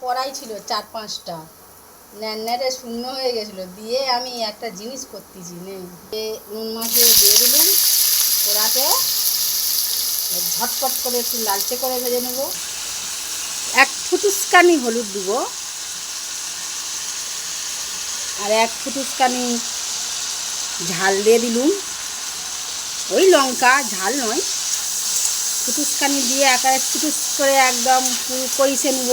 কড়াই ছিল 4-5টা, ন্যাড়ে শূন্য হয়ে গেছিলো। দিয়ে আমি একটা জিনিস করতেছি, নেই নুন মাখিয়ে দিয়ে দিলাম কড়াতে। ঝটপট করে একটু লালচে করে ভেজে নেব। এক ফুটুসকানি হলুদ দেবো, আর এক ফুটুসকানি ঝাল দিয়ে দিলুম। ওই লঙ্কা ঝাল নয়, ফুটুসকানি দিয়ে একেবারে ফুটুস করে একদম কষে নেব।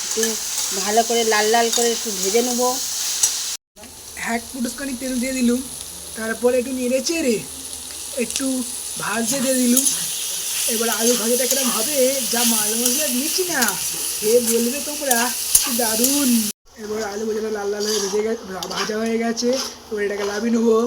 একটু ভালো করে লাল লাল করে একটু ভেজে নেব। এক ফুটুসখানি তেল দিয়ে দিলুম, তারপরে একটু নেড়ে চেড়ে একটু ভাজতে দিয়ে দিলুম। এবার আলু ভাজাটা কেরম হবে, যা মাল মশলা দিয়েছি না, সে বলবে তোমরা কি দারুণ। এবার আলু ভাজাটা লাল লাল হয়ে ভেজে গেছে, ভাজা হয়ে গেছে। এবার এটাকে লাভিয়ে নেবো।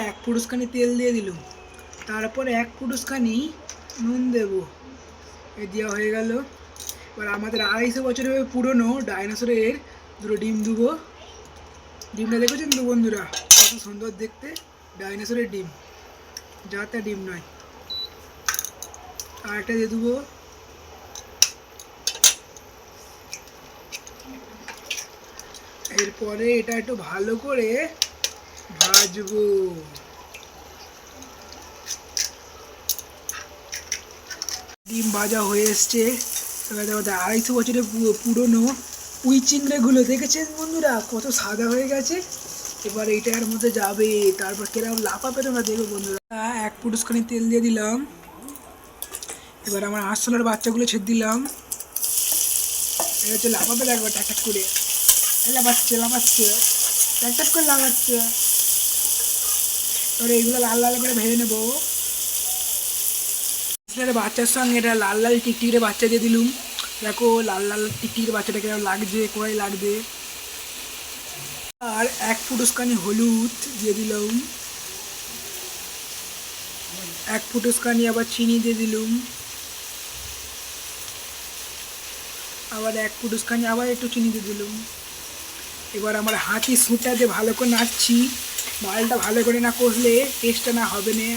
এক ফুটুসখানি তেল দিয়ে দিলুম, তারপরে এক ফুটুসখানি নুন দেবো। এ দেওয়া হয়ে গেল। এবার আমাদের 250 বছরের পুরনো ডাইনোসরের দুটো ডিম দেবো। ডিমটা দেখেছেন তো বন্ধুরা, কত সুন্দর দেখতে ডাইনোসরের ডিম, যা তা ডিম নয়। আর একটা দিয়ে দেবো। এরপরে এটা একটু ভালো করে ভাজবো। ডিম ভাজা হয়ে এসছে। এবার 250 বছরের পুরনো পুঁই চিংড়িগুলো দেখেছেন বন্ধুরা, কত সাদা হয়ে গেছে। এবার এইটার মধ্যে যাবে, তারপর কেরম লাফাবে তোমরা দেখো বন্ধুরা। এক ফুটুসখানি তেল দিয়ে দিলাম। এবার আমার আরশোলার বাচ্চাগুলো ছেড়ে দিলাম। এটা হচ্ছে লাফাবে, একবার টাক টাক করে লাফাচ্ছে লাফাচ্ছে, টাক টাক করে লাফাচ্ছে। এবার এইগুলো লাল লাল করে ভেজে নেবো। বাচ্চার সঙ্গে এটা লাল লাল টিকটিকিরে বাচ্চা দিয়ে দিলুম। দেখো লাল লাল টিকটিকির বাচ্চাটা কেমন লাগছে, কোয়াই লাগবে। আর এক ফুটুসখানি হলুদ দিয়ে দিলাম। এক ফুটুসখানি আবার চিনি দিয়ে দিলুম। আবার এক ফুটুসখানি আবার একটু চিনি দিয়ে দিলুম। এবার আমার হাতি সুঁটা দিয়ে ভালো করে নাড়ছি। মালটা ভালো করে না কষলে টেস্টটা না হবে না।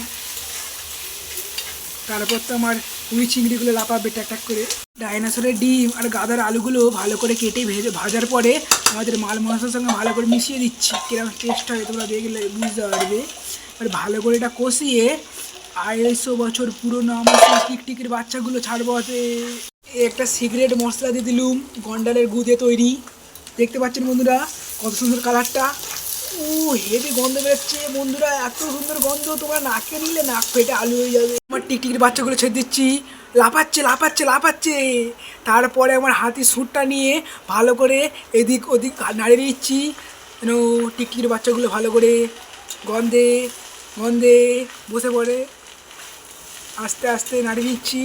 তারপর তো আমার পুঁই চিংড়িগুলো লাফাবে টাক টাক করে। ডাইনোসরের ডিম আর গাদার আলুগুলো ভালো করে কেটে ভাজার পরে আমাদের মাল মশলার সঙ্গে ভালো করে মিশিয়ে দিচ্ছি। কিরকম টেস্ট হয় তোমরা দেখলে বুঝতে পারবে। আর ভালো করে এটা কষিয়ে 250 বছর পুরোনো আমার সেই টিকটিকির বাচ্চাগুলো ছাড়বো হাতে। একটা সিক্রেট মশলা দিয়ে দিলুম, গন্ডারের গু দিয়ে তৈরি। দেখতে পাচ্ছেন বন্ধুরা কত সুন্দর কালারটা। ও হেভি গন্ধ বেরোচ্ছে বন্ধুরা, এত সুন্দর গন্ধ, তোমরা নাকে নিলে নাক ফেটে আলু হয়ে যাবে। আমার টিকটিকির বাচ্চাগুলো ছেড়ে দিচ্ছি, লাফাচ্ছে লাফাচ্ছে লাফাচ্ছে। তারপরে আমার হাতির সুটটা নিয়ে ভালো করে এদিক ওদিক নাড়িয়ে দিচ্ছি, যেন টিকটিকির বাচ্চাগুলো ভালো করে গন্ধে গন্ধে বসে পড়ে। আস্তে আস্তে নাড়িয়ে দিচ্ছি,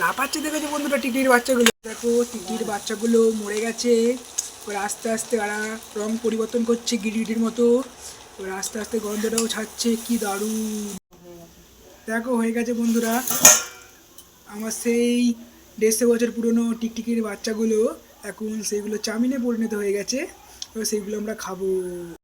লাফাচ্ছে দেখেছো বন্ধুরা টিকটিকির বাচ্চাগুলো। দেখো টিকটিকির বাচ্চাগুলো মরে গেছে। এবার আস্তে আস্তে ওরা রং পরিবর্তন করছে গিরগিটির মতো। এবার আস্তে আস্তে গন্ধটাও ছাড়ছে, কি দারুণ। দেখো হয়ে গেছে বন্ধুরা আমার সেই 150 বছর পুরনো টিকটিকির বাচ্চাগুলো। এখন সেইগুলো চাউমিনে পরিণত হয়ে গেছে। এবার সেইগুলো আমরা খাবো।